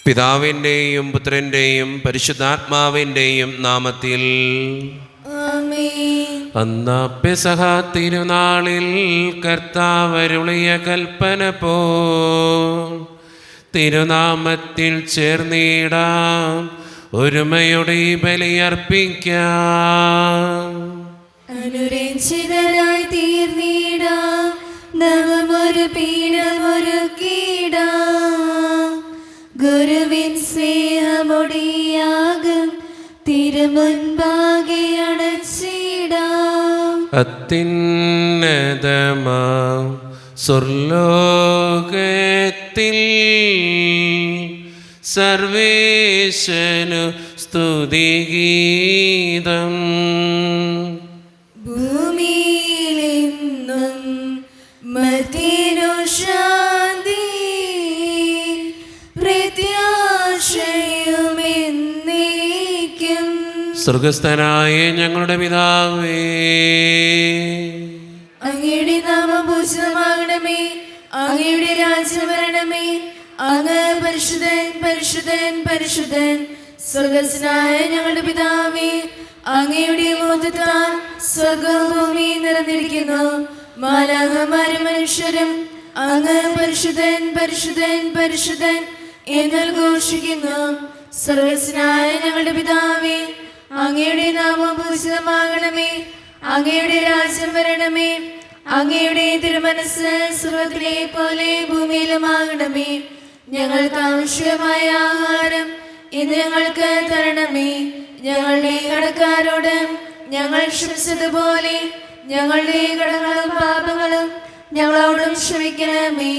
പിതാവിൻ്റെയും പുത്രൻ്റെയും പരിശുദ്ധാത്മാവിൻ്റെയും നാമത്തിൽ ആമേൻ. അന്നാ പെസഹ തിരുനാളിൽ കർത്താവരുളിയ കൽപ്പന പോ തിരുനാമത്തിൽ ചേർന്നിടാം, ഒരുമയുടെ ബലിയർപ്പിക്കാം. അനുരഞ്ജിതരായി തീർന്നിടാം, നവമൊരു പീഠമൊരുക്കിടാം. ഗുരുവിൻ സ്നേഹമൊടിയാകും തിരുമുൻപാകെ അണച്ചിടാം. അത്യുന്നതമാം സ്വർലോകത്തിൽ സർവേശനു സ്തുതിഗീതം. ഭൂമിയിലെന്നും മർത്യനു ശാന്തി, പ്രത്യാശയുമെന്നേക്കും. സ്വർഗസ്ഥനായ ഞങ്ങളുടെ പിതാവേ, അങ്ങയുടെ നാമം പൂജിതമാകണമേ, അങ്ങയുടെ രാജ്യം വരണമേ. അങ്ങ് പരിശുദ്ധൻ പരിശുദ്ധൻ പരിശുദ്ധൻ. സ്വർഗസ്ഥനായ ഞങ്ങളുടെ പിതാവേ, അങ്ങയുടെ മോദത്താൽ സ്വർഗവും ഭൂമിയും നിറഞ്ഞിരിക്കുന്നു. മാലാഖമാരും മനുഷ്യരും അങ്ങ് പരിശുദ്ധൻ പരിശുദ്ധൻ പരിശുദ്ധൻ എന്ന് ഘോഷിക്കുന്നു. സ്വർഗസ്ഥനായ ഞങ്ങളുടെ പിതാവേ, അങ്ങയുടെ നാമം പൂജിതമാകണമേ, അങ്ങയുടെ രാജ്യം വരണമേ. അങ്ങയുടെ തിരുമനസ് സ്വർഗ്ഗത്തിലെ പോലെ ഭൂമിയിലുമാകണമേ. ഞങ്ങൾക്ക് ആവശ്യമായ ആഹാരം ഇന്ന് ഞങ്ങൾക്ക് തരണമേ. ഞങ്ങളുടെ കടക്കാരോട് ഞങ്ങൾ ക്ഷമിച്ചതുപോലെ ഞങ്ങളുടെ കടങ്ങളും പാപങ്ങളും ഞങ്ങളോടും ക്ഷമിക്കണമേ.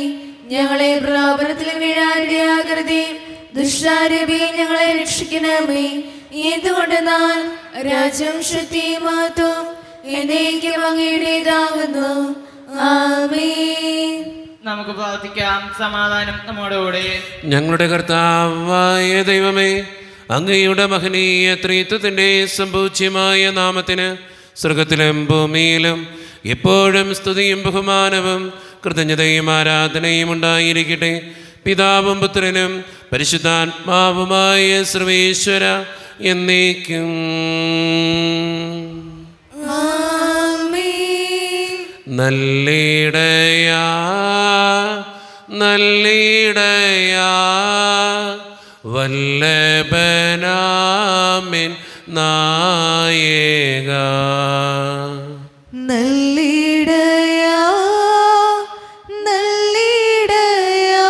ഞങ്ങളെ പ്രലോഭനത്തിൽ വീഴാനിടയാകരുതേ, ദുഷ്ടാരൂപി ഞങ്ങളെ രക്ഷിക്കണമേ. എന്തുകൊണ്ടെന്നാൽ രാജ്യം ശക്തിയും മഹത്വവും എന്നേക്കും അങ്ങയുടേതാകുന്നു. ആമേൻ. നമുക്ക് പ്രാർത്ഥിക്കാം. സമാധാനം നമ്മോടുകൂടെ. ഞങ്ങളുടെ കർത്താവായ ദൈവമേ, അങ്ങയുടെ മഹനീയ ത്രിത്വത്തിൻ്റെ സംപൂജ്യമായ നാമത്തിന് സ്വർഗത്തിലും ഭൂമിയിലും എപ്പോഴും സ്തുതിയും ബഹുമാനവും കൃതജ്ഞതയും ആരാധനയും ഉണ്ടായിരിക്കട്ടെ. പിതാവും പുത്രനും പരിശുദ്ധാത്മാവുമായ സർവേശ്വര എന്നേക്കും. നല്ലിടയാ നല്ലിടയാ വല്ലഭനാമിൻ നായക. നല്ലിടയാ നല്ലിടയാ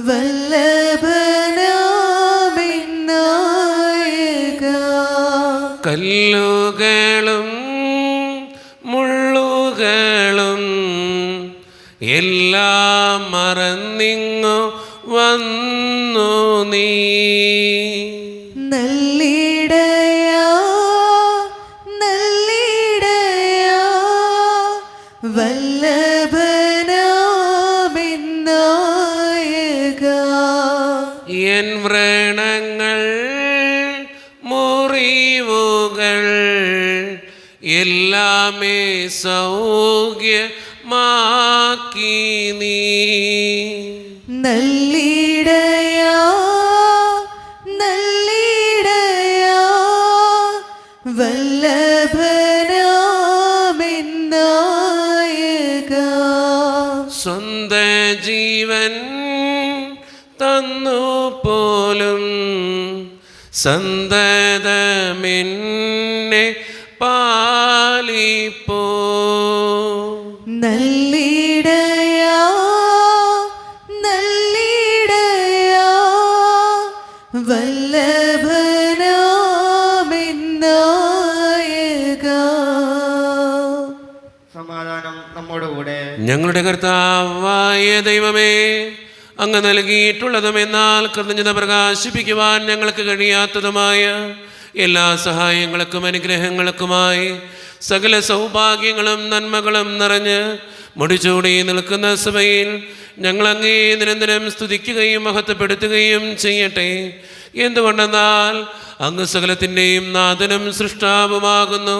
വല്ലഭനാമിൻ നായക. കല്ലുകളും മുള്ളുകളും എല്ലാം മറന്നിങ്ങു വന്നു നീ. നല്ലിടയാ നല്ലിടയാ വല്ലഭനാമിൻ നായക. എൻ വ്രണങ്ങൾ മുറിവുകൾ എല്ലാമേ സൗഖ്യമാക്കി നീ. നല്ലിടയാ നല്ലിടയാ വല്ലഭനാമിൻ നായക. സ്വന്ത ജീവൻ തന്നു പോലും സന്തതമെന്നെ പാലിപ്പോ. നല്ലിടയാ നല്ലിടയാ വല്ലഭനാമിൻ നായക. സമാധാനം നമ്മോടുകൂടെ. ഞങ്ങളുടെ കർത്താവായ ദൈവമേ, അങ്ങ് നൽകിയിട്ടുള്ളതും എന്നാൽ കൃതജ്ഞത പ്രകാശിപ്പിക്കുവാൻ ഞങ്ങൾക്ക് കഴിയാത്തതുമായ എല്ലാ സഹായങ്ങൾക്കും അനുഗ്രഹങ്ങൾക്കുമായി സകല സൗഭാഗ്യങ്ങളും നന്മകളും നിറഞ്ഞ് മുടിച്ചൂടി നിൽക്കുന്ന സഭയിൽ ഞങ്ങൾ അങ്ങേ നിരന്തരം സ്തുതിക്കുകയും മഹത്വപ്പെടുത്തുകയും ചെയ്യട്ടെ. എന്തുകൊണ്ടെന്നാൽ അങ്ങ് സകലത്തിൻ്റെയും നാഥനും സൃഷ്ടാവുമാകുന്നു.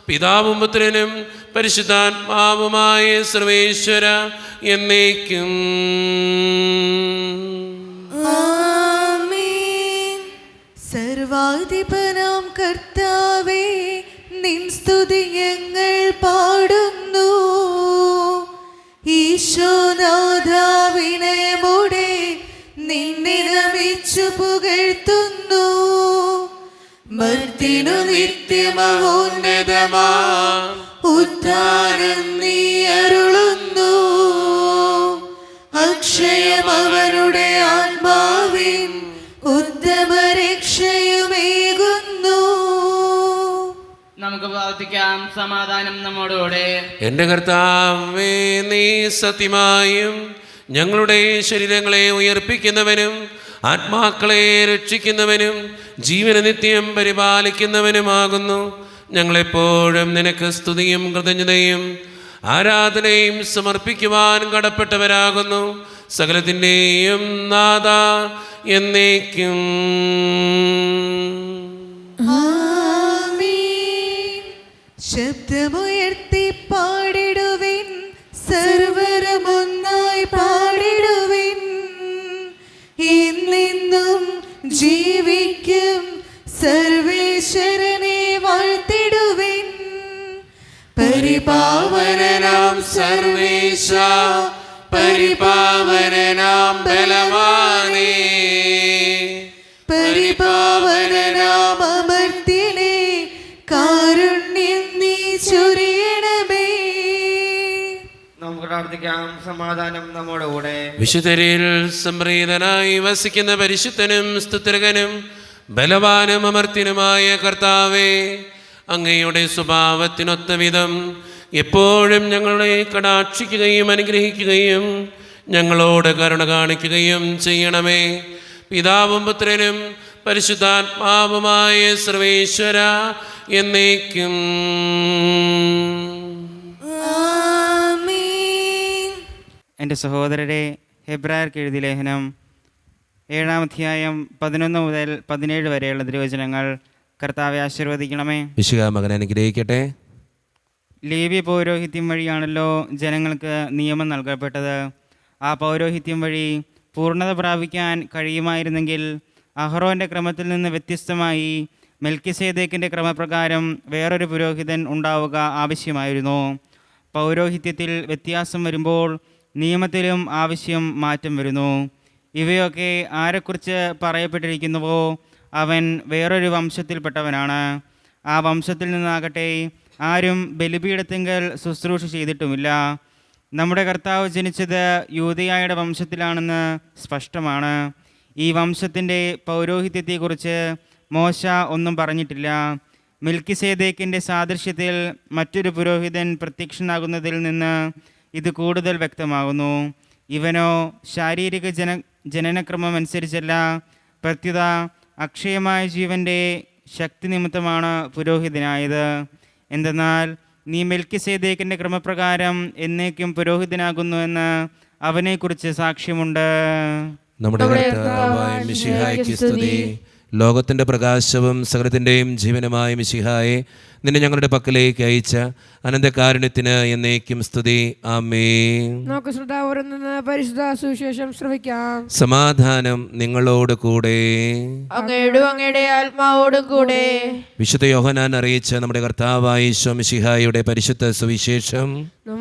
പിതാവും പുത്രനും പരിശുദ്ധാത്മാവുമായ സർവേശ്വര എന്നേക്കും. സർവാധിപനാം കർത്താവേ, നിൻ സ്തുതി ഞങ്ങൾ പാടുന്നു. ഈശോനാഥ വിനയമോടെ നിന്നെ നമിച്ചു പുകഴ്ത്തുന്നു. മർത്തിനു നിത്യമഹോന്നതമാ ഉദ്ധാനം നീ അരുളുന്നു. അക്ഷയം അവരുടെ ആത്മാവിൻ ഉത്തമരക്ഷയുമേകുന്നു. നമുക്ക് പ്രാർത്ഥിക്കാം. സമാധാനം നമ്മോടുകൂടെ. എൻ്റെ കർത്താവേ, നീ സത്യമായും ഞങ്ങളുടെ ശരീരങ്ങളെ ഉയർപ്പിക്കുന്നവനും ആത്മാക്കളെ രക്ഷിക്കുന്നവനും ജീവന നിത്യം പരിപാലിക്കുന്നവനുമാകുന്നു. ഞങ്ങളെപ്പോഴും നിനക്ക് സ്തുതിയും കൃതജ്ഞതയും ആരാധനയും സമർപ്പിക്കുവാൻ കടപ്പെട്ടവരാകുന്നു. സകലത്തിൻ്റെയും നാഥ എന്നേക്കും. ആമേൻ. ശബ്ദമുയർത്തി പാടിടുവിൻ, സർവ്വരമൊന്നായി പാടിടുവിൻ. എന്നെന്നും ജീവിക്കും സർവേശ്വരനെ വാഴ്ത്തിടുവിൻ. പരിപാവനനാം സർവേശ, പരിപാവനനാം ബലവാനേ, പരിപാവനനാം അമർത്യനേ, കാരുണ്യം നീ ചൊരിയണമേ. നമുക്ക് പ്രാർത്ഥിക്കാം. സമാധാനം നമ്മോടുകൂടെ. വിശുദ്ധരിൽ സംപ്രീതനായി വസിക്കുന്ന പരിശുദ്ധനും സ്തുത്യർഹനും ബലവാനും അമർത്യനുമായ കർത്താവേ, അങ്ങയുടെ സ്വഭാവത്തിനൊത്ത വിധം എപ്പോഴും ഞങ്ങളെ കടാക്ഷിക്കുകയും അനുഗ്രഹിക്കുകയും ഞങ്ങളോട് കരുണ കാണിക്കുകയും ചെയ്യണമേ. പിതാവും പുത്രനും പരിശുദ്ധാത്മാവുമായ സർവേശ്വര എന്നേക്കും. ആമേൻ. എൻ്റെ സഹോദരരെ, ഹെബ്രായർക്ക് എഴുതിയ ലേഖനം 7-ാം അധ്യായം 11 മുതൽ 17 വരെയുള്ള തിരുവചനങ്ങൾ കർത്താവെ ആശീർവദിക്കണമേ. വിശുദ്ധ മകൻ അനുഗ്രഹിക്കട്ടെ. ലേവ്യ പൗരോഹിത്യം വഴിയാണല്ലോ ജനങ്ങൾക്ക് നിയമം നൽകപ്പെട്ടത്. ആ പൗരോഹിത്യം വഴി പൂർണ്ണത പ്രാപിക്കാൻ കഴിയുമായിരുന്നെങ്കിൽ അഹ്റോൻ്റെ ക്രമത്തിൽ നിന്ന് വ്യത്യസ്തമായി മെൽക്കിസേദേക്കിൻ്റെ ക്രമപ്രകാരം വേറൊരു പുരോഹിതൻ ഉണ്ടാവുക ആവശ്യമായിരുന്നു. പൗരോഹിത്യത്തിൽ വ്യത്യാസം വരുമ്പോൾ നിയമത്തിലും ആവശ്യം മാറ്റം വരുന്നു. ഇവയൊക്കെ ആരെക്കുറിച്ച് പറയപ്പെട്ടിരിക്കുന്നുവോ അവൻ വേറൊരു വംശത്തിൽപ്പെട്ടവനാണ്. ആ വംശത്തിൽ നിന്നാകട്ടെ ആരും ബലിപീഠത്തിങ്കൽ ശുശ്രൂഷ ചെയ്തിട്ടുമില്ല. നമ്മുടെ കർത്താവ് ജനിച്ചത് യൂദയായുടെ വംശത്തിലാണെന്ന് സ്പഷ്ടമാണ്. ഈ വംശത്തിൻ്റെ പൗരോഹിത്യത്തെക്കുറിച്ച് മോശ ഒന്നും പറഞ്ഞിട്ടില്ല. മെൽക്കിസേദേക്കിൻ്റെ സാദൃശ്യത്തിൽ മറ്റൊരു പുരോഹിതൻ പ്രത്യക്ഷനാകുന്നതിൽ നിന്ന് ഇത് കൂടുതൽ വ്യക്തമാകുന്നു. ഇവനോ ശാരീരിക ജനനക്രമം അനുസരിച്ചല്ല, പ്രത്യുത അക്ഷയമായ ജീവൻ്റെ ശക്തി നിമിത്തമാണ് പുരോഹിതനായത്. എന്തെന്നാൽ നീ മെൽക്കിസേദേക്കിൻ്റെ ക്രമപ്രകാരം എന്നേക്കും പുരോഹിതനാകുന്നു എന്ന് അവനെക്കുറിച്ച് സാക്ഷ്യമുണ്ട്. നമ്മുടെ കർത്താവായ മിശിഹായ്ക്ക് സ്തുതി. ലോകത്തിൻ്റെ പ്രകാശവും സകലത്തിൻ്റെയും ജീവനുമായ മിശിഹായെ നിന്നെ ഞങ്ങളുടെ പക്കലേക്ക് അയച്ച അനന്തകാരുണ്യത്തിന് എന്നേക്കും സ്തുതി. ആമേൻ. നമുക്ക് ശ്രദ്ധാപൂർവം നിന്ന് പരിശുദ്ധ സുവിശേഷം ശ്രവിക്കാം. സമാധാനം നിങ്ങളോട് കൂടെ. അങ്ങയുടെ ആത്മാവോടും കൂടെ. വിശുദ്ധ യോഹന്നാൻ അറിയിച്ച നമ്മുടെ കർത്താവായ ഈശോ മിശിഹായുടെ പരിശുദ്ധ സുവിശേഷം.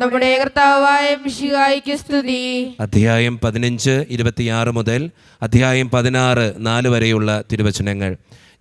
നമ്മുടെ കർത്താവായ മിശിഹായ്ക്ക് സ്തുതി. അധ്യായം 15:26 മുതൽ അധ്യായം 16:4 വരെയുള്ള തിരുവചനങ്ങൾ.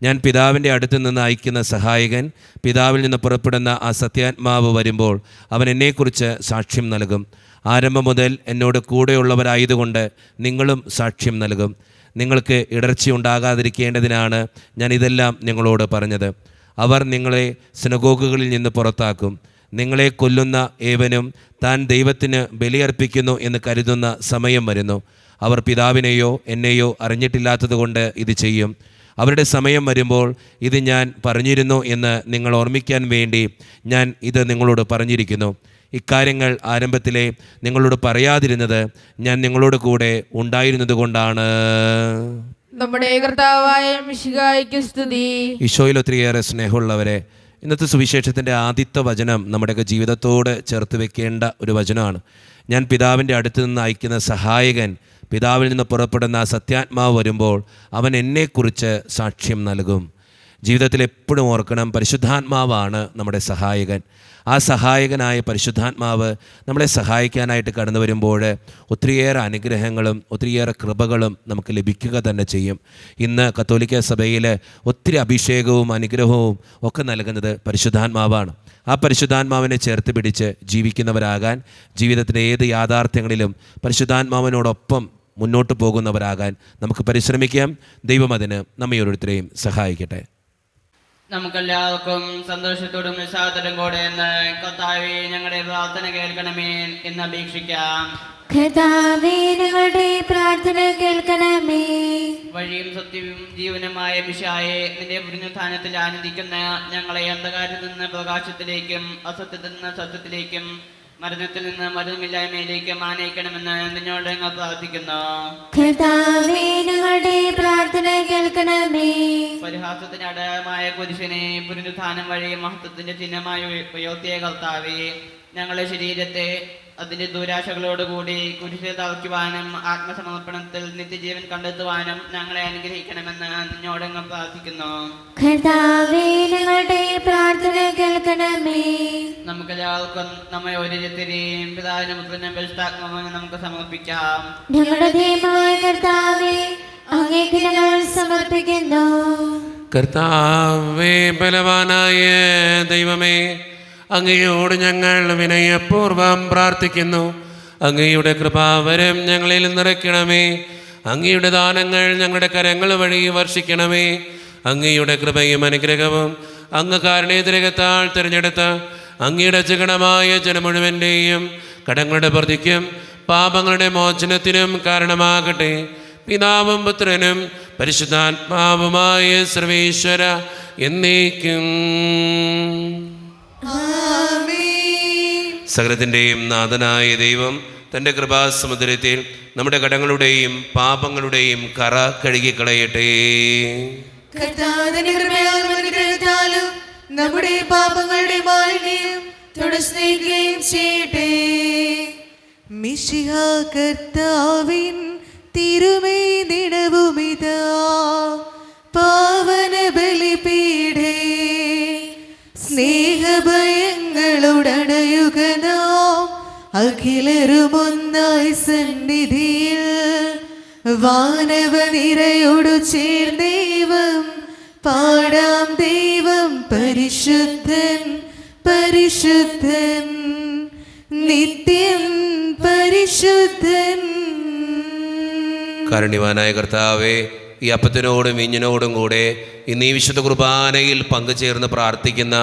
ഞാൻ പിതാവിൻ്റെ അടുത്ത് നിന്ന് അയക്കുന്ന സഹായകൻ, പിതാവിൽ നിന്ന് പുറപ്പെടുന്ന ആ സത്യാത്മാവ് വരുമ്പോൾ അവൻ എന്നെക്കുറിച്ച് സാക്ഷ്യം നൽകും. ആരംഭം മുതൽ എന്നോട് കൂടെയുള്ളവരായതുകൊണ്ട് നിങ്ങളും സാക്ഷ്യം നൽകും. നിങ്ങൾക്ക് ഇടർച്ചയുണ്ടാകാതിരിക്കേണ്ടതിനാണ് ഞാൻ ഇതെല്ലാം നിങ്ങളോട് പറഞ്ഞത്. അവർ നിങ്ങളെ സിനഗോഗുകളിൽ നിന്ന് പുറത്താക്കും. നിങ്ങളെ കൊല്ലുന്ന ഏവനും താൻ ദൈവത്തിന് ബലിയർപ്പിക്കുന്നു എന്ന് കരുതുന്ന സമയം വരുന്നു. അവർ പിതാവിനെയോ എന്നെയോ അറിഞ്ഞിട്ടില്ലാത്തതുകൊണ്ട് ഇത് ചെയ്യും. അവരുടെ സമയം വരുമ്പോൾ ഇത് ഞാൻ പറഞ്ഞിരുന്നു എന്ന് നിങ്ങൾ ഓർമ്മിക്കാൻ വേണ്ടി ഞാൻ ഇത് നിങ്ങളോട് പറഞ്ഞിരിക്കുന്നു. ഇക്കാര്യങ്ങൾ ആരംഭത്തിലെ നിങ്ങളോട് പറയാതിരുന്നത് ഞാൻ നിങ്ങളോട് കൂടെ ഉണ്ടായിരുന്നത് കൊണ്ടാണ്. നമ്മുടെ കർത്താവായ മിശിഹായ്ക്ക് സ്തുതി. ഈശോയിൽ ഒത്തിരിയേറെ സ്നേഹമുള്ളവരെ, ഇന്നത്തെ സുവിശേഷത്തിൻ്റെ ആദ്യത്തെ വചനം നമ്മുടെയൊക്കെ ജീവിതത്തോട് ചേർത്ത് വെക്കേണ്ട ഒരു വചനമാണ്. ഞാൻ പിതാവിൻ്റെ അടുത്ത് നിന്ന് അയക്കുന്ന സഹായകൻ, പിതാവിൽ നിന്ന് പുറപ്പെടുന്ന സത്യാത്മാവ് വരുമ്പോൾ അവൻ എന്നെക്കുറിച്ച് സാക്ഷ്യം നൽകും. ജീവിതത്തിൽ എപ്പോഴും ഓർക്കണം, പരിശുദ്ധാത്മാവാണ് നമ്മുടെ സഹായകൻ. ആ സഹായകനായ പരിശുദ്ധാത്മാവ് നമ്മളെ സഹായിക്കാനായിട്ട് കടന്നു വരുമ്പോൾ ഒത്തിരിയേറെ അനുഗ്രഹങ്ങളും ഒത്തിരിയേറെ കൃപകളും നമുക്ക് ലഭിക്കുക തന്നെ ചെയ്യും. ഇന്ന് കത്തോലിക്ക സഭയിൽ ഒത്തിരി അഭിഷേകവും അനുഗ്രഹവും ഒക്കെ നൽകുന്നത് പരിശുദ്ധാത്മാവാണ്. ആ പരിശുദ്ധാത്മാവിനെ ചേർത്ത് പിടിച്ച് ജീവിക്കുന്നവരാകാൻ, ജീവിതത്തിൻ്റെ ഏത് യാഥാർത്ഥ്യങ്ങളിലും പരിശുദ്ധാത്മാവിനോടൊപ്പം മുന്നോട്ട് പോകുന്നവരാകാൻ നമുക്ക് പരിശ്രമിക്കാം. ദൈവം അതിന് നമ്മെ ഓരോരുത്തരെയും സഹായിക്കട്ടെ. നമുക്കെല്ലാവർക്കും സന്തോഷത്തോടും നിസ്സാരത്തോടും കൂടെ എന്ന് കർത്താവേ ഞങ്ങളുടെ പ്രാർത്ഥന കേൾക്കണമേ എന്ന് അപേക്ഷിക്കാം. കർത്താവേ ഞങ്ങളുടെ പ്രാർത്ഥന കേൾക്കണമേ. വഴിയും സത്യവും ജീവനുമായ മിശിഹായേ, നിന്റെ പുനരുത്ഥാനത്തിൽ ആനന്ദിക്കുന്ന ഞങ്ങളെ അന്ധകാരത്തിൽ നിന്ന് പ്രകാശത്തിലേക്കും അസത്യത്തിൽ നിന്ന് സത്യത്തിലേക്കും മരണത്തിൽ നിന്ന് മരണമില്ലായ്മയിലേക്കും ആനയിക്കണമെന്ന് നിന്നോട് ഞങ്ങൾ പ്രാർത്ഥിക്കുന്നു. കർത്താവേ ഞങ്ങളുടെ പ്രാർത്ഥന കേൾക്കണമേ. പരിഹാസത്തിന് അടയാളമായ കുരിശിനെ പുനരുത്ഥാനം വഴി മഹത്വത്തിന്റെ ചിഹ്നമായി ഉയർത്തിയ കർത്താവേ, ഞങ്ങളുടെ ശരീരത്തെ അതിന്റെ ദുരാശകളോടുകൂടി കുരിശിൽ തളയ്ക്കുവാനും ആത്മസമർപ്പണത്തിൽ നിത്യജീവൻ കണ്ടെത്തുവാനും ഞങ്ങളെ അനുഗ്രഹിക്കണമെന്ന് നിന്നോട് ഞങ്ങൾ പ്രാർത്ഥിക്കുന്നു. കർത്താവേ ഞങ്ങളുടെ പ്രാർത്ഥന കേൾക്കണമേ. നമുക്കെല്ലാവർക്കും നമ്മെ ഓരോരുത്തരെയും പിതാവിനും പുത്രനും പരിശുദ്ധാത്മാവിനും നമുക്ക് സമർപ്പിക്കാം. ഞങ്ങളുടെ ദൈവമായ കർത്താവേ, അങ്ങേക്ക് ഞങ്ങൾ സമർപ്പിക്കുന്നു. കർത്താവേ, ബലവാനായ ദൈവമേ, അങ്ങയോട് ഞങ്ങൾ വിനയപൂർവം പ്രാർത്ഥിക്കുന്നു. അങ്ങയുടെ കൃപാവരം ഞങ്ങളിൽ നിറയ്ക്കണമേ. അങ്ങയുടെ ദാനങ്ങൾ ഞങ്ങളുടെ കരങ്ങൾ വഴി വർഷിക്കണമേ. അങ്ങയുടെ കൃപയും അനുഗ്രഹവും അങ്ങ് കാരുണ്യതിരകത്താൽ തിരഞ്ഞെടുത്ത അങ്ങയുടെ ജഗണമായ ജനം മുഴുവൻ്റെയും കടങ്ങളുടെ പ്രതിക്കും പാപങ്ങളുടെ മോചനത്തിനും കാരണമാകട്ടെ. പിതാവും പുത്രനും പരിശുദ്ധാത്മാവുമായ സർവേശ്വര എന്നേക്കും. സകലത്തിൻ്റെയും നാഥനായ ദൈവം തൻ്റെ കൃപാസമുദ്രത്തിൽ നമ്മുടെ കടങ്ങളുടെയും പാപങ്ങളുടെയും കറ കഴുകിക്കളയട്ടെ. കർത്താവിന്റെ കൃപയാലും അനുഗ്രഹത്താലും നമ്മുടെ പാപങ്ങളുടെ മാലിന്യം തുടസ്നേഹിക്കുകയും ചെയ്യട്ടെ. മിശിഹ കർത്താവിൻ തിരുമേ നിടവുമിതാ പാവന ബലിപീഠേ, സ്നേഹഭയങ്ങളുടണയുക നാം അഖിലരുമൊന്നായി സന്നിധിയിൽ. വാനവനിരയോടു ചേർന്നേവം പാടാം, ദൈവം പരിശുദ്ധൻ പരിശുദ്ധൻ നിത്യം പരിശുദ്ധൻ. കാരുണ്യവാനായ കർത്താവേ, ഈ അപ്പത്തിനോടും വീഞ്ഞിനോടും കൂടെ ഇന്ന് ഈ വിശുദ്ധ കുർബാനയിൽ പങ്കുചേർന്ന് പ്രാർത്ഥിക്കുന്ന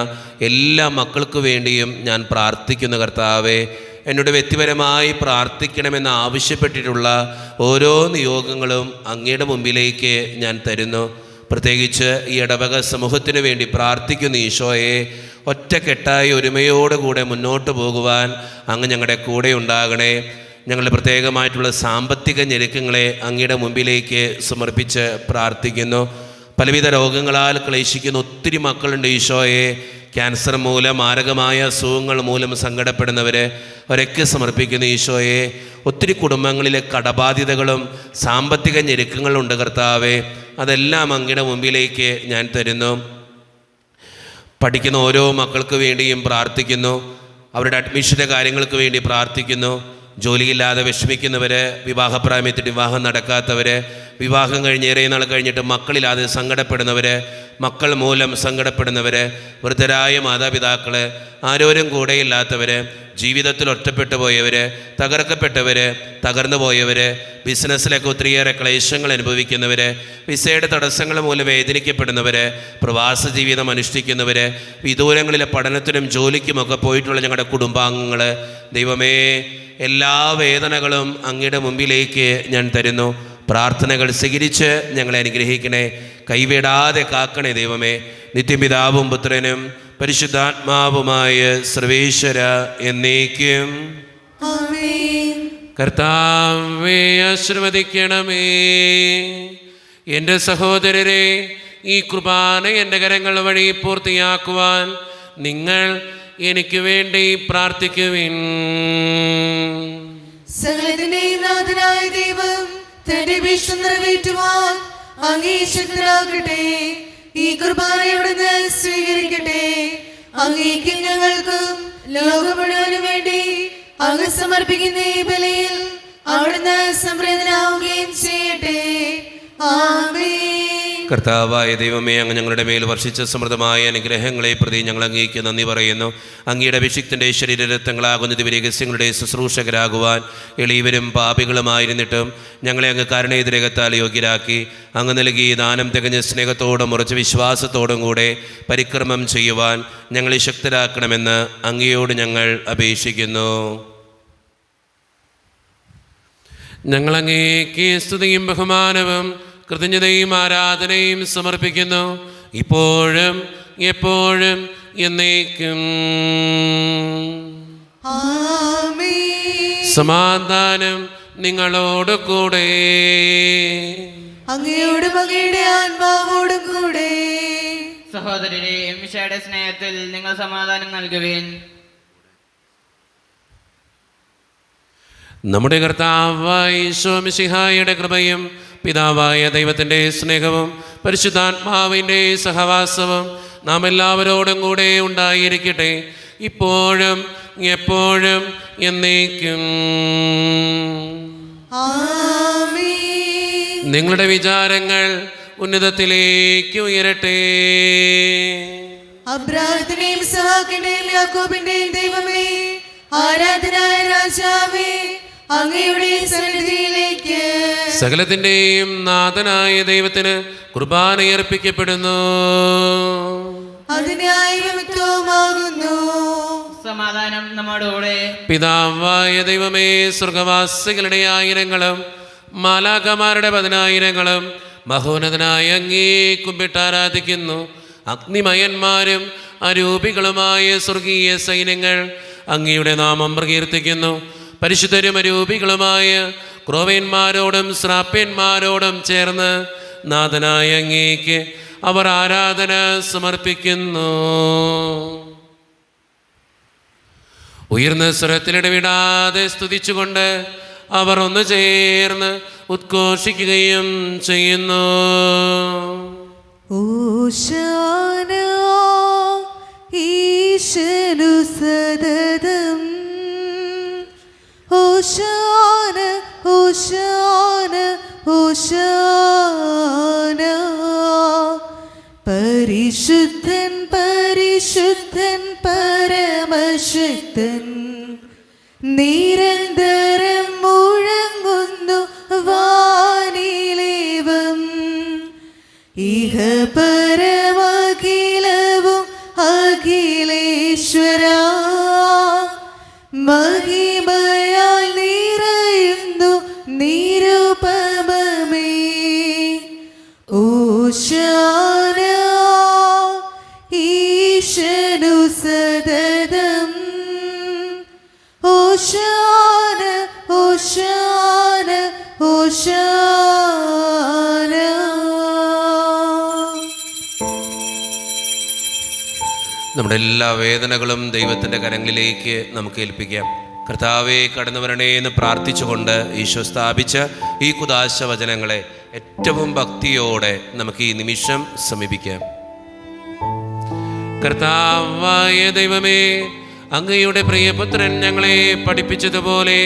എല്ലാ മക്കൾക്ക് വേണ്ടിയും ഞാൻ പ്രാർത്ഥിക്കുന്നു. കർത്താവേ, എന്നോട് വ്യക്തിപരമായി പ്രാർത്ഥിക്കണമെന്ന് ആവശ്യപ്പെട്ടിട്ടുള്ള ഓരോ നിയോഗങ്ങളും അങ്ങയുടെ മുമ്പിലേക്ക് ഞാൻ തരുന്നു. പ്രത്യേകിച്ച് ഈ ഇടവക സമൂഹത്തിന് വേണ്ടി പ്രാർത്ഥിക്കുന്നു. ഈശോയെ, ഒറ്റക്കെട്ടായി ഒരുമയോടുകൂടെ മുന്നോട്ട് പോകുവാൻ അങ്ങ് ഞങ്ങളുടെ കൂടെ ഉണ്ടാകണേ. ഞങ്ങളുടെ പ്രത്യേകമായിട്ടുള്ള സാമ്പത്തിക ഞെരുക്കങ്ങളെ അങ്ങയുടെ മുമ്പിലേക്ക് സമർപ്പിച്ച് പ്രാർത്ഥിക്കുന്നു. പലവിധ രോഗങ്ങളാൽ ക്ലേശിക്കുന്ന ഒത്തിരി മക്കളുണ്ട് ഈശോയെ. ക്യാൻസർ മൂലം, മാരകമായ അസുഖങ്ങൾ മൂലം സങ്കടപ്പെടുന്നവർ അവരൊക്കെ സമർപ്പിക്കുന്നു ഈശോയെ. ഒത്തിരി കുടുംബങ്ങളിലെ കടബാധ്യതകളും സാമ്പത്തിക ഞെരുക്കങ്ങളുണ്ട് കർത്താവേ. അതെല്ലാം അങ്ങയുടെ മുമ്പിലേക്ക് ഞാൻ തരുന്നു. പഠിക്കുന്ന ഓരോ മക്കൾക്ക് വേണ്ടിയും പ്രാർത്ഥിക്കുന്നു. അവരുടെ അഡ്മിഷൻ്റെ കാര്യങ്ങൾക്ക് വേണ്ടി പ്രാർത്ഥിക്കുന്നു. ജോലിയില്ലാതെ വിഷമിക്കുന്നവർ, വിവാഹപ്രായത്തിൽ വിവാഹം നടക്കാത്തവർ, വിവാഹം കഴിഞ്ഞ് ഏറെ നാൾ കഴിഞ്ഞിട്ട് മക്കളില്ലാതെ സങ്കടപ്പെടുന്നവർ, മക്കൾ മൂലം സങ്കടപ്പെടുന്നവർ, വൃദ്ധരായ മാതാപിതാക്കൾ, ആരോരും കൂടെയില്ലാത്തവർ, ജീവിതത്തിൽ ഒറ്റപ്പെട്ടു പോയവർ, തകർക്കപ്പെട്ടവർ, തകർന്നു പോയവർ, ബിസിനസ്സിലൊക്കെ ഒത്തിരിയേറെ ക്ലേശങ്ങൾ അനുഭവിക്കുന്നവർ, വിസയുടെ തടസ്സങ്ങൾ മൂലം വേദനിക്കപ്പെടുന്നവർ, പ്രവാസ ജീവിതം അനുഷ്ഠിക്കുന്നവർ, വിദൂരങ്ങളിലെ പഠനത്തിനും ജോലിക്കുമൊക്കെ പോയിട്ടുള്ള ഞങ്ങളുടെ കുടുംബാംഗങ്ങൾ, ദൈവമേ, എല്ലാ വേദനകളും അങ്ങയുടെ മുമ്പിലേക്ക് ഞാൻ തരുന്നു. പ്രാർത്ഥനകൾ സ്വീകരിച്ച് ഞങ്ങളെ അനുഗ്രഹിക്കണേ. കൈവിടാതെ കാക്കണേ ദൈവമേ. നിത്യപിതാവും പുത്രനും പരിശുദ്ധാത്മാവുമായ സർവേശ്വര എന്നേക്കും. കർത്താവേ, ആശീർവദിക്കണമേ. എൻ്റെ സഹോദരരെ, ഈ കുർബാന എൻ്റെ കരങ്ങൾ വഴി പൂർത്തിയാക്കുവാൻ നിങ്ങൾ എനിക്ക് വേണ്ടി പ്രാർത്ഥിക്കുവിൻ. സകലത്തിന്റെയും നാഥനായ ദൈവം തന്റെ ഭീഷണി നിറവേറ്റുവാൻ അങ്ങേ ശക്തനാകട്ടെ. ഈ കുർബാനയോടുന്ന് സ്വീകരിക്കട്ടെ. അങ്ങേക്കും ഞങ്ങൾക്കും ലോകം മുഴുവനും വേണ്ടി അങ്ങ് സമർപ്പിക്കുന്ന ഈ ബലിയിൽ അവിടുന്ന് സംപ്രീതനാവുകയും ചെയ്യട്ടെ. ആമേൻ. കർത്താവായ ദൈവമേ, അങ്ങ് ഞങ്ങളുടെ മേൽ വർഷിച്ച സമൃദ്ധമായ അനുഗ്രഹങ്ങളെ പ്രതി ഞങ്ങൾ അങ്ങേക്ക് നന്ദി പറയുന്നു. അങ്ങയുടെ അഭിഷിക്തൻ്റെ ശരീരരക്തങ്ങളാകുന്ന ദിവ്യരഹസ്യങ്ങളുടെ ശുശ്രൂഷകരാകുവാൻ എളിയവരും പാപികളുമായിരുന്നിട്ടും ഞങ്ങളെ അങ്ങ് കരുണേതിരകത്താൽ യോഗ്യരാക്കി. അങ്ങ് നൽകി ദാനം തികഞ്ഞ സ്നേഹത്തോടും ഉറച്ച വിശ്വാസത്തോടും കൂടെ പരിക്രമം ചെയ്യുവാൻ ഞങ്ങളെ ശക്തരാക്കണമെന്ന് അങ്ങയോട് ഞങ്ങൾ അപേക്ഷിക്കുന്നു. ഞങ്ങൾ അങ്ങേക്ക് സ്തുതിയും ബഹുമാനവും കൃതജ്ഞതയും ആരാധനയും സമർപ്പിക്കുന്നു, ഇപ്പോഴും എപ്പോഴും എന്നേക്കും. ആമേൻ. സമാധാനം നിങ്ങളോട് കൂടെ. അങ്ങയോടും അങ്ങയുടെ ആത്മാവോടും കൂടെ. സഹോദരരെ, മിശിഹായുടെ സ്നേഹത്തിൽ നിങ്ങൾ സമാധാനം നൽകുവിൻ. നമ്മുടെ കർത്താവായ ഈശോ മിശിഹായുടെ കൃപയും പിതാവായ ദൈവത്തിൻ്റെ സ്നേഹവും പരിശുദ്ധാത്മാവിൻ്റെ സഹവാസവും നാം എല്ലാവരോടും കൂടെ ഉണ്ടായിരിക്കട്ടെ, ഇപ്പോഴും എപ്പോഴും എന്നേക്കും. ആമേൻ. നിങ്ങളുടെ വിചാരങ്ങൾ ഉന്നതത്തിലേക്ക് ഉയരട്ടെ. അബ്രാഹത്തിന്റെയും ഇസ്ഹാക്കിന്റെയും യാക്കോബിന്റെയും ദൈവമേ, ആരാധനായ രാജാവേ, അങ്ങയുടെ സന്നിധിയിലേക്ക് സകലത്തിൻ്റെയും നാഥനായ ദൈവത്തിന് കുർബാനയർപ്പിക്കപ്പെടുന്നു. അതിനായി വിമുക്തവുമാകുന്നു. സമാധാനം നമ്മോടുകൂടെ. പിതാവായ ദൈവമേ, സ്വർഗവാസികളുടെ ആയിരങ്ങളും മാലാഖമാരുടെ 10,000ങ്ങളും മഹോന്നതനായ അങ്ങേ കുമ്പിട്ട് ആരാധിക്കുന്നു. അഗ്നിമയന്മാരും അരൂപികളുമായ സ്വർഗീയ സൈന്യങ്ങൾ അങ്ങയുടെ നാമം പ്രകീർത്തിക്കുന്നു. പരിശുദ്ധരും അരൂപികളുമായ ക്രോവേന്മാരോടും ശ്രാപ്യന്മാരോടും ചേർന്ന് നാഥനായ അങ്ങേക്ക് അവർ ആരാധന സമർപ്പിക്കുന്നു. ഉയർന്ന സ്വരത്തിലിടവിടാതെ സ്തുതിച്ചുകൊണ്ട് അവർ ഒന്ന് ചേർന്ന് ഉദ്ഘോഷിക്കുകയും ചെയ്യുന്നു. ഓശാന ഈശനു സദതം, ഓശാന ഓശാന ഓശാന. പരിശുദ്ധൻ പരിശുദ്ധൻ പരമശക്തൻ, നിരന്തരം മുഴങ്ങുന്നു വാനിലേവം. ഇഹ പരമഖിലവും അഖിലേശ്വര, മഹിമയാൽ നിറയുന്നു നിരുപമമേ. ഓശാന ഈശനു സദതം, ഓശാന ഓശാന ഓശാന. നമ്മുടെ എല്ലാ വേദനകളും ദൈവത്തിൻ്റെ കരങ്ങളിലേക്ക് നമുക്ക് ഏൽപ്പിക്കാം. കർത്താവെ, കടന്നു വരണേ എന്ന് പ്രാർത്ഥിച്ചുകൊണ്ട് ഈശോ സ്ഥാപിച്ച ഈ കുദാശ വചനങ്ങളെ ഏറ്റവും ഭക്തിയോടെ നമുക്ക് ഈ നിമിഷം സമീപിക്കാം. കർത്താവായ ദൈവമേ, അങ്ങയുടെ പ്രിയപുത്രൻ ഞങ്ങളെ പഠിപ്പിച്ചതുപോലെ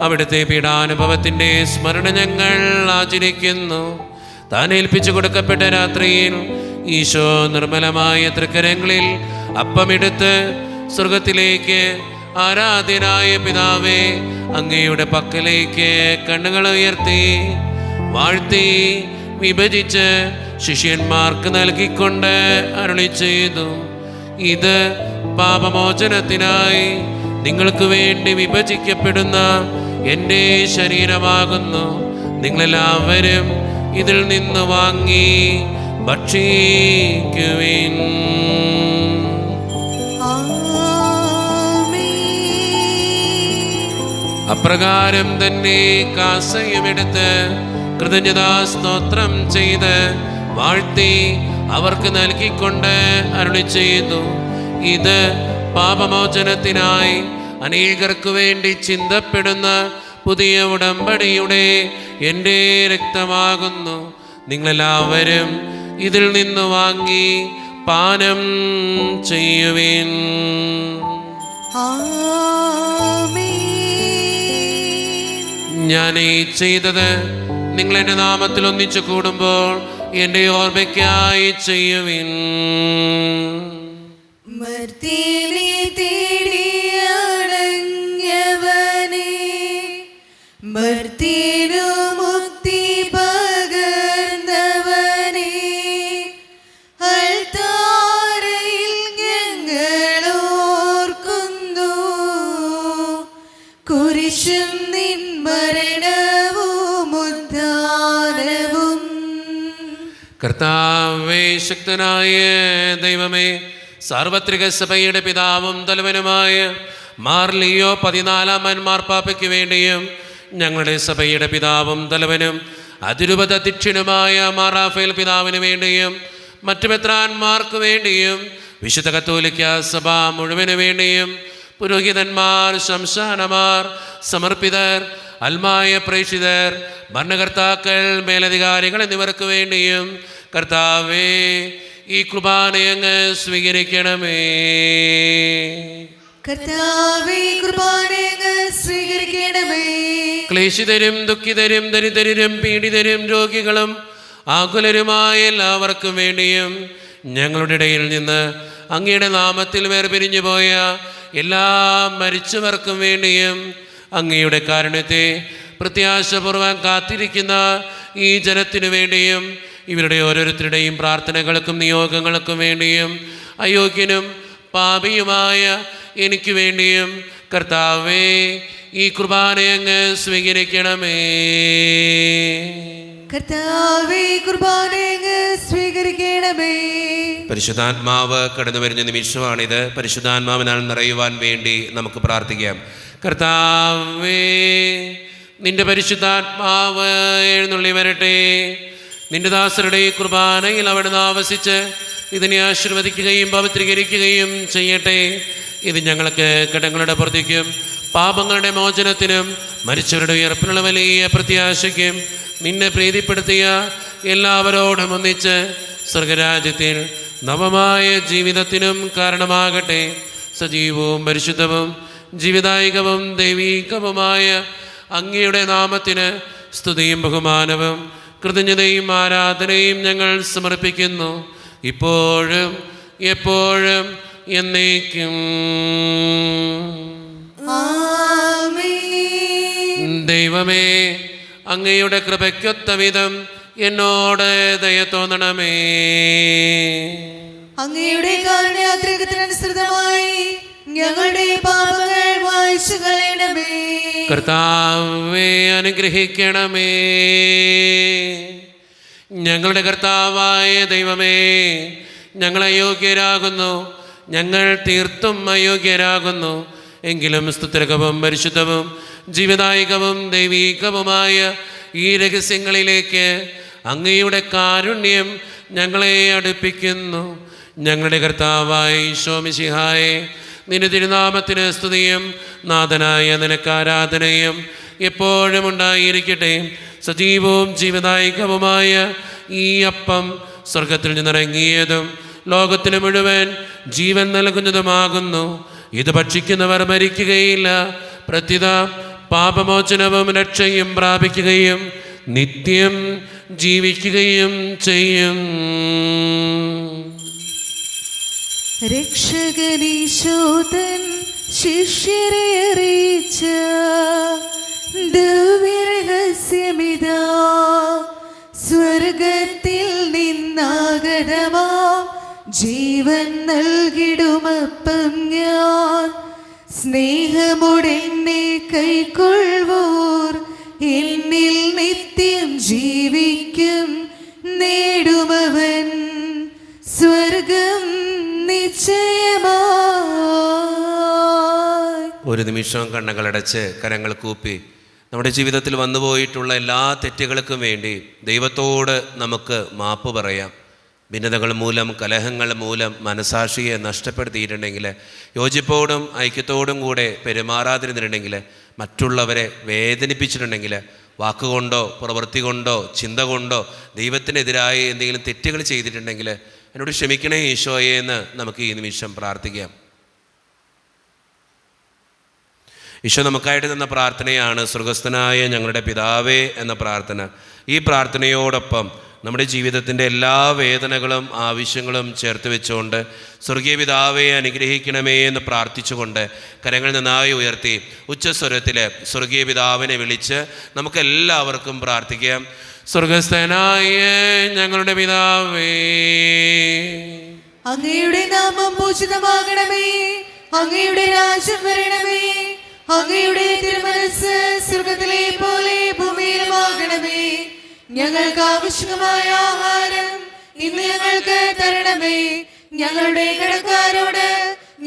അവിടുത്തെ പീഡാനുഭവത്തിൻ്റെ സ്മരണ ഞങ്ങൾ ആചരിക്കുന്നു. താൻ ഏൽപ്പിച്ചു കൊടുക്കപ്പെട്ട രാത്രിയിൽ ഈശോ നിർമ്മലമായ തൃക്കരങ്ങളിൽ അപ്പമെടുത്ത് സ്വർഗത്തിലേക്ക് ആരാധ്യനായ പിതാവേ അങ്ങയുടെ പക്കലേക്ക് കണ്ണുകൾ ഉയർത്തി വാഴ്ത്തി വിഭജിച്ച് ശിഷ്യന്മാർക്ക് നൽകിക്കൊണ്ട് അരുളി ചെയ്തു, ഇത് പാപമോചനത്തിനായി നിങ്ങൾക്ക് വേണ്ടി വിഭജിക്കപ്പെടുന്ന എൻ്റെ ശരീരമാകുന്നു. നിങ്ങളെല്ലാവരും ഇതിൽ നിന്ന് വാങ്ങി ഭക്ഷിക്കുവിൻ. അപ്രകാരം തന്നെ കാസയുമെടുത്ത് കൃതജ്ഞതാ സ്തോത്രം ചെയ്ത് വാഴ്ത്തി അവർക്ക് നൽകിക്കൊണ്ട് അരുളി ചെയ്തു, ഇത് പാപമോചനത്തിനായി അനേകർക്ക് വേണ്ടി ചിന്തപ്പെടുന്ന പുതിയ ഉടമ്പടിയുടെ എൻ്റെ രക്തമാകുന്നു. നിങ്ങളെല്ലാവരും ഇതിൽ നിന്ന് വാങ്ങി പാനം ചെയ്യുവിൻ. ഞാൻ ഈ ചെയ്തത് നിങ്ങൾ എൻ്റെ നാമത്തിൽ ഒന്നിച്ചു കൂടുമ്പോൾ എൻ്റെ ഓർമ്മയ്ക്കായി ചെയ്യുവിൻ. മർത്യനെ തേടിയണഞ്ഞവനേ, മർത്യനു മുക്തി പകർന്നവനേ, അൾത്താരയിൽ ഞങ്ങൾ ഓർക്കുന്നു കുരിശും നിൻ മരണവും ഉദ്ധാരവും. കർത്താവേ, ശക്തനായ ദൈവമേ, സാർവത്രിക സഭയുടെ പിതാവും തലവനുമായ മാർ ലിയോ 14 മാർപ്പാപ്പയ്ക്ക് വേണ്ടിയും ഞങ്ങളുടെ സഭയുടെ പിതാവും തലവനും അതിരൂപത അധ്യക്ഷനുമായ മാർ റാഫേൽ പിതാവിന് വേണ്ടിയും മറ്റു മെത്രാന്മാർക്ക് വേണ്ടിയും വിശുദ്ധ കത്തോലിക്ക സഭ മുഴുവന് വേണ്ടിയും പുരോഹിതന്മാർ, ശംശാനമാർ, സമർപ്പിതർ, അൽമായ പ്രേക്ഷിതർ, ഭരണകർത്താക്കൾ, മേലധികാരികൾ എന്നിവർക്ക് വേണ്ടിയും കർത്താവേ ഈ കുർബാനയങ്ങ് സ്വീകരിക്കണമേ. കർത്താവേ, കുർബാനയങ്ങ് സ്വീകരിക്കണമേ. ക്ലേശിതരും ദുഃഖിതരും ദരിദ്രരും പീഡിതരും രോഗികളും ആകുലരുമായ എല്ലാവർക്കും വേണ്ടിയും ഞങ്ങളുടെ ഇടയിൽ നിന്ന് അങ്ങയുടെ നാമത്തിൽ വേർപിരിഞ്ഞു പോയ എല്ലാ മരിച്ചവർക്കും വേണ്ടിയും അങ്ങയുടെ കാരുണ്യത്തെ പ്രത്യാശപൂർവ്വം കാത്തിരിക്കുന്ന ഈ ജനത്തിനു വേണ്ടിയും ഇവരുടെ ഓരോരുത്തരുടെയും പ്രാർത്ഥനകൾക്കും നിയോഗങ്ങൾക്കും വേണ്ടിയും അയോഗ്യനും പാപിയുമായ എനിക്ക് വേണ്ടിയും കർത്താവേ ഈ കുർബാനയങ്ങ് സ്വീകരിക്കണമേ. കർത്താവേ, കുർബാനയങ്ങ് സ്വീകരിക്കണമേ. പരിശുദ്ധാത്മാവ് കടന്നു വരുന്ന നിമിഷമാണിത്. പരിശുദ്ധാത്മാവിനാൽ നിറയുവാൻ വേണ്ടി നമുക്ക് പ്രാർത്ഥിക്കാം. കർത്താവേ, നിന്റെ പരിശുദ്ധാത്മാവ് എഴുന്നള്ളി വരട്ടെ. നിന്റെ ദാസരുടെ ഈ കുർബാനയിൽ അവിടുന്ന് ആവസിച്ച് ഇതിനെ ആശീർവദിക്കുകയും പവിത്രീകരിക്കുകയും ചെയ്യട്ടെ. ഇത് ഞങ്ങൾക്ക് കടങ്ങളുടെ പ്രതിക്കും പാപങ്ങളുടെ മോചനത്തിനും മരിച്ചവരുടെ ഉയർപ്പിനുള്ള വലിയ പ്രത്യാശയ്ക്കും നിന്നെ പ്രീതിപ്പെടുത്തിയ എല്ലാവരോടും ഒന്നിച്ച് സ്വർഗരാജ്യത്തിൽ നവമായ ജീവിതത്തിനും കാരണമാകട്ടെ. സജീവവും പരിശുദ്ധവും ജീവിതായികവും ദൈവീകവുമായ അങ്ങയുടെ നാമത്തിന് സ്തുതിയും ബഹുമാനവും കൃതജ്ഞതയും ആരാധനയും ഞങ്ങൾ സമർപ്പിക്കുന്നു, ഇപ്പോഴും എപ്പോഴും എന്നേക്കും. ദൈവമേ, അങ്ങയുടെ കൃപയ്ക്കൊത്ത വിധം എന്നോട് ദയ തോന്നണമേ. അങ്ങയുടെ കാരുണ്യാഗ്രഹത്തിനനുസൃതമായി ഞങ്ങളുടെ പാപങ്ങൾ മായ്ച്ചു കളയണമേ. കർത്താവേ, അനുഗ്രഹിക്കണമേ. ഞങ്ങളുടെ കർത്താവായ ദൈവമേ, ഞങ്ങൾ അയോഗ്യരാകുന്നു, ഞങ്ങൾ തീർത്തും അയോഗ്യരാകുന്നു. എങ്കിലും സ്തുത്യർഹവും പരിശുദ്ധവും ജീവിതായികവും ദൈവീകവുമായ ഈ രഹസ്യങ്ങളിലേക്ക് അങ്ങയുടെ കാരുണ്യം ഞങ്ങളെ അടുപ്പിക്കുന്നു. ഞങ്ങളുടെ കർത്താവായ ഈശോ മിശിഹായേ, നിന്റെ തിരുനാമത്തിന് സ്തുതിയും നാഥനായ നിനക്ക് ആരാധനയും എപ്പോഴും ഉണ്ടായിരിക്കട്ടെ. സജീവവും ജീവദായകവുമായ ഈ അപ്പം സ്വർഗത്തിൽ നിന്നിറങ്ങിയതും ലോകത്തിന് മുഴുവൻ ജീവൻ നൽകുന്നതുമാകുന്നു. ഇത് ഭക്ഷിക്കുന്നവർ മരിക്കുകയില്ല, പ്രത്യുത പാപമോചനവും രക്ഷയും പ്രാപിക്കുകയും നിത്യം ജീവിക്കുകയും ചെയ്യും. രക്ഷകനീശോതൻ ശിഷ്യരെ അറിയിച്ച ദിവ്യരഹസ്യമിതാ, സ്വർഗത്തിൽ നിന്നാഗതമാം ജീവൻ നൽകിടുമപ്പം ഞാൻ. സ്നേഹമുടെന്നെ കൈക്കൊള്ളുവോർ എന്നിൽ നിത്യം ജീവിക്കും, നേടുമവൻ സ്വർഗം നിശ്ചയമായി. ഒരു നിമിഷം കണ്ണുകളടച്ച് കരങ്ങൾ കൂപ്പി നമ്മുടെ ജീവിതത്തിൽ വന്നുപോയിട്ടുള്ള എല്ലാ തെറ്റുകൾക്കും വേണ്ടി ദൈവത്തോട് നമുക്ക് മാപ്പ് പറയാം. ഭിന്നതകൾ മൂലം, കലഹങ്ങൾ മൂലം മനസാക്ഷിയെ നഷ്ടപ്പെടുത്തിയിട്ടുണ്ടെങ്കിൽ, യോജിപ്പോടും ഐക്യത്തോടും കൂടെ പെരുമാറാതിരുന്നിട്ടുണ്ടെങ്കിൽ, മറ്റുള്ളവരെ വേദനിപ്പിച്ചിട്ടുണ്ടെങ്കിൽ വാക്കുകൊണ്ടോ പ്രവൃത്തി കൊണ്ടോ ചിന്ത കൊണ്ടോ ദൈവത്തിനെതിരായ എന്തെങ്കിലും തെറ്റുകൾ ചെയ്തിട്ടുണ്ടെങ്കിൽ എന്നോട് ക്ഷമിക്കണേ ഈശോയെ എന്ന് നമുക്ക് ഈ നിമിഷം പ്രാർത്ഥിക്കാം. ഈശോ നമുക്കായിട്ട് തന്ന പ്രാർത്ഥനയാണ് സ്വർഗസ്ഥനായ ഞങ്ങളുടെ പിതാവേ എന്ന പ്രാർത്ഥന. ഈ പ്രാർത്ഥനയോടൊപ്പം നമ്മുടെ ജീവിതത്തിൻ്റെ എല്ലാ വേദനകളും ആവശ്യങ്ങളും ചേർത്ത് വെച്ചുകൊണ്ട് സ്വർഗീയ പിതാവേ അനുഗ്രഹിക്കണമേ എന്ന് പ്രാർത്ഥിച്ചുകൊണ്ട് കരങ്ങൾ നന്നായി ഉയർത്തി ഉച്ചസ്വരത്തിൽ സ്വർഗീയ പിതാവിനെ വിളിച്ച് നമുക്കെല്ലാവർക്കും പ്രാർത്ഥിക്കാം. സ്വർഗസ്ഥനായ ഞങ്ങളുടെ പിതാവേ, അങ്ങയുടെ നാമം പൂജിതമാകണമേ, അങ്ങയുടെ രാജ്യം വരണമേ, അങ്ങയുടെ തിരുമനസ്സ് സ്വർഗത്തിലെ പോലെ ഭൂമിയിലുമാകണമേ. ഞങ്ങൾക്ക് ആവശ്യമായ ആഹാരം ഇന്ന് ഞങ്ങൾക്ക് തരണമേ. ഞങ്ങളുടെ കടക്കാരോട്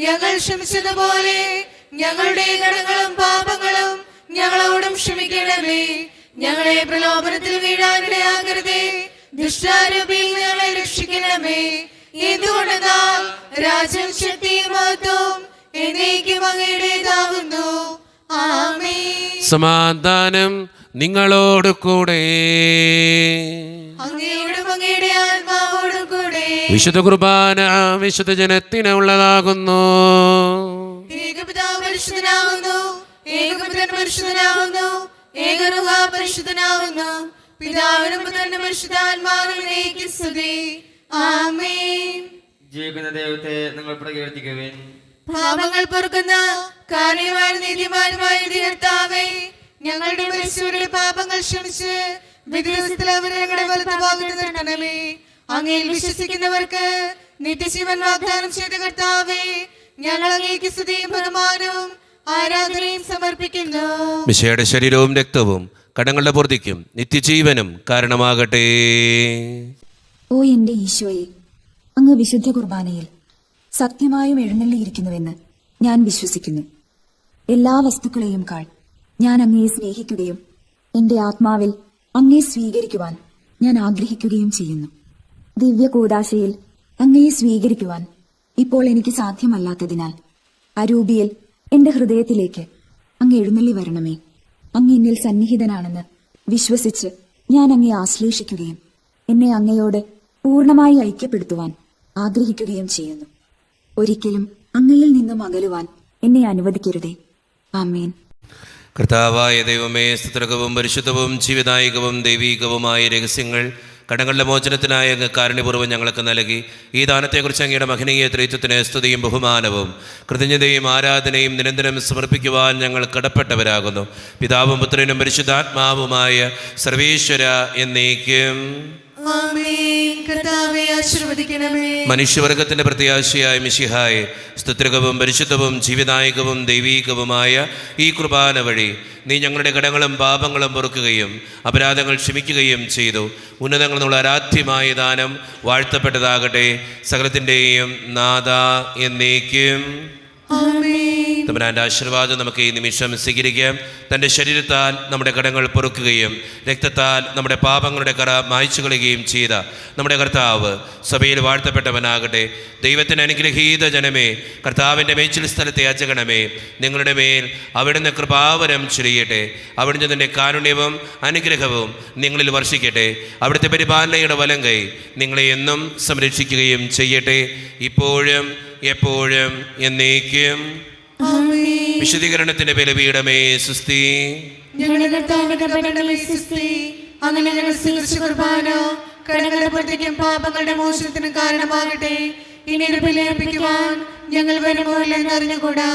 ഞങ്ങൾ ക്ഷമിച്ചതുപോലെ ഞങ്ങളുടെ കടങ്ങളും പാപങ്ങളും ഞങ്ങളോടും ക്ഷമിക്കണമേ. ഞങ്ങളെ പ്രലോഭനത്തിൽ വീഴാനിടയാകരുതേ, ദുഷ്ടാരൂപിയിൽ ഞങ്ങളെ രക്ഷിക്കണമേ. എന്തുകൊണ്ടെന്നാൽ രാജ്യം ശക്തിയും മഹത്വവും എന്നേക്കും അങ്ങയുടേതാകുന്നു. ആമേൻ. സമാധാനം നിങ്ങളോട് കൂടെ. അങ്ങയോടും അങ്ങയുടെ ആത്മാവോടും കൂടെ. വിശുദ്ധ കുർബാന വിശുദ്ധ ജനത്തിനുള്ളതാകുന്നു. ഏകപിതാവ് പരിശുദ്ധനാകുന്നു, ഏകപുത്രൻ പരിശുദ്ധനാകുന്നു, ഏകരൂഹ പരിശുദ്ധനാകുന്നു. പിതാവിനും പുത്രനും പരിശുദ്ധാത്മാവിനും സ്തുതി. ആമേൻ. ജീവിക്കുന്ന ദൈവത്തെ നിങ്ങൾ പ്രകീർത്തിക്കുവിൻ. പാപങ്ങൾ പൊറുക്കുന്ന കാരണമായ നീതിമാനുമായ കർത്താവേ, ഞങ്ങളുടെ മനുഷ്യരുടെ പാപങ്ങൾ ക്ഷമിച്ച് വിദ്യാസത്തിൽ അവരെ ഞങ്ങളുടെ വലതുഭാഗത്ത് നിർത്തണമേ. അങ്ങയിൽ വിശ്വസിക്കുന്നവർക്ക് നിത്യജീവൻ വാഗ്ദാനം ചെയ്ത കർത്താവേ, ഞങ്ങൾ അങ്ങേക്ക് സ്തുതിയും ബഹുമാനവും ആരാധനയും സമർപ്പിക്കുന്നു. മിശിഹായുടെ ശരീരവും രക്തവും കടങ്ങളുടെ പൂർത്തിക്കും നിത്യജീവനും കാരണമാകട്ടെ. ഓ എന്റെ ഈശോയെ, അങ്ങ് വിശുദ്ധ കുർബാനയിൽ സത്യമായും എഴുന്നള്ളിയിരിക്കുന്നുവെന്ന് ഞാൻ വിശ്വസിക്കുന്നു. എല്ലാ വസ്തുക്കളെയും കാൾ ഞാൻ അങ്ങയെ സ്നേഹിക്കുകയും എന്റെ ആത്മാവിൽ അങ്ങയെ സ്വീകരിക്കുവാൻ ഞാൻ ആഗ്രഹിക്കുകയും ചെയ്യുന്നു. ദിവ്യ കൂദാശയിൽ അങ്ങയെ സ്വീകരിക്കുവാൻ ഇപ്പോൾ എനിക്ക് സാധ്യമല്ലാത്തതിനാൽ അരൂപിയിൽ എന്റെ ഹൃദയത്തിലേക്ക് അങ്ങ് എഴുന്നള്ളി വരണമേ. അങ്ങ് എന്നിൽ സന്നിഹിതനാണെന്ന് വിശ്വസിച്ച് ഞാൻ അങ്ങയെ ആശ്ലേഷിക്കുകയും എന്നെ അങ്ങയോട് പൂർണ്ണമായി ഐക്യപ്പെടുത്തുവാൻ ആഗ്രഹിക്കുകയും ചെയ്യുന്നു. ഒരിക്കലും അങ്ങയിൽ നിന്നും അകലുവാൻ എന്നെ അനുവദിക്കരുതേ. ആമേൻ. കർത്താവായ ദൈവമേ, സ്തുത്യർഹവും പരിശുദ്ധവും ജീവദായകവും ദൈവീകവുമായ രഹസ്യങ്ങൾ കടങ്ങളുടെ മോചനത്തിനായ അങ്ങ് കാരുണ്യപൂർവ്വം ഞങ്ങൾക്ക് നൽകി. ഈ ദാനത്തെക്കുറിച്ച് അങ്ങയുടെ മഹനീയ ത്രിത്വത്തിന് സ്തുതിയും ബഹുമാനവും കൃതജ്ഞതയും ആരാധനയും നിരന്തരം സമർപ്പിക്കുവാൻ ഞങ്ങൾ കടപ്പെട്ടവരാകുന്നു. പിതാവും പുത്രനും പരിശുദ്ധാത്മാവുമായ സർവേശ്വര എന്നേക്കും. ആമേൻ. കർത്താവേ ആശീർവദിക്കണമേ. മനുഷ്യവർഗത്തിന്റെ പ്രത്യാശയായ മിശിഹായെ, സ്തുത്യർഹവും പരിശുദ്ധവും ജീവദായകവും ദൈവീകവുമായ ഈ കുർബാന വഴി നീ ഞങ്ങളുടെ കടങ്ങളും പാപങ്ങളും പൊറുക്കുകയും അപരാധങ്ങൾ ക്ഷമിക്കുകയും ചെയ്തു. ഉന്നതങ്ങളിൽ നിന്നുള്ള ആരാധ്യമായ ദാനം വാഴ്ത്തപ്പെട്ടതാകട്ടെ. സകലത്തിൻ്റെയും നാഥ എന്നേക്കും. തമ്പുരാന്റെ ആശീർവാദം നമുക്ക് ഈ നിമിഷം സ്വീകരിക്കാം. തൻ്റെ ശരീരത്താൽ നമ്മുടെ കടങ്ങൾ പൊറുക്കുകയും രക്തത്താൽ നമ്മുടെ പാപങ്ങളുടെ കറ മായ്ച്ചു കളയുകയും ചെയ്ത നമ്മുടെ കർത്താവ് സഭയിൽ വാഴ്ത്തപ്പെട്ടവനാകട്ടെ. ദൈവത്തിന് അനുഗ്രഹീത ജനമേ, കർത്താവിൻ്റെ മേച്ചിൽ സ്ഥലത്തെ യാചകണമേ, നിങ്ങളുടെ മേൽ അവിടുന്ന് കൃപാവരം ചൊരിയട്ടെ. അവിടുന്ന് തൻ്റെ കാരുണ്യവും അനുഗ്രഹവും നിങ്ങളിൽ വർഷിക്കട്ടെ. അവിടുത്തെ പരിപാലനയുടെ വലങ്കൈ നിങ്ങളെ എന്നും സംരക്ഷിക്കുകയും ചെയ്യട്ടെ, ഇപ്പോഴും എപ്പോഴും എന്നേക്കും. വിശുദ്ധീകരണത്തിന്റെ ബലിപീഠമേ സുസ്തി. ഞങ്ങളുടെ കർത്താവിന്റെ കപടങ്ങളിൽ സുസ്തി. അങ്ങനെ ഞങ്ങൾ സ്വീകരിച്ച കുർബാന കടങ്ങളുടെ പുറത്തേക്കും പാപങ്ങളുടെ മോചനത്തിനും കാരണമാകട്ടെ. ഇനി ഒരു ബലിയർപ്പിക്കുവാൻ ഞങ്ങൾ വരുമോ ഇല്ലെന്ന് അറിഞ്ഞുകൂടാ.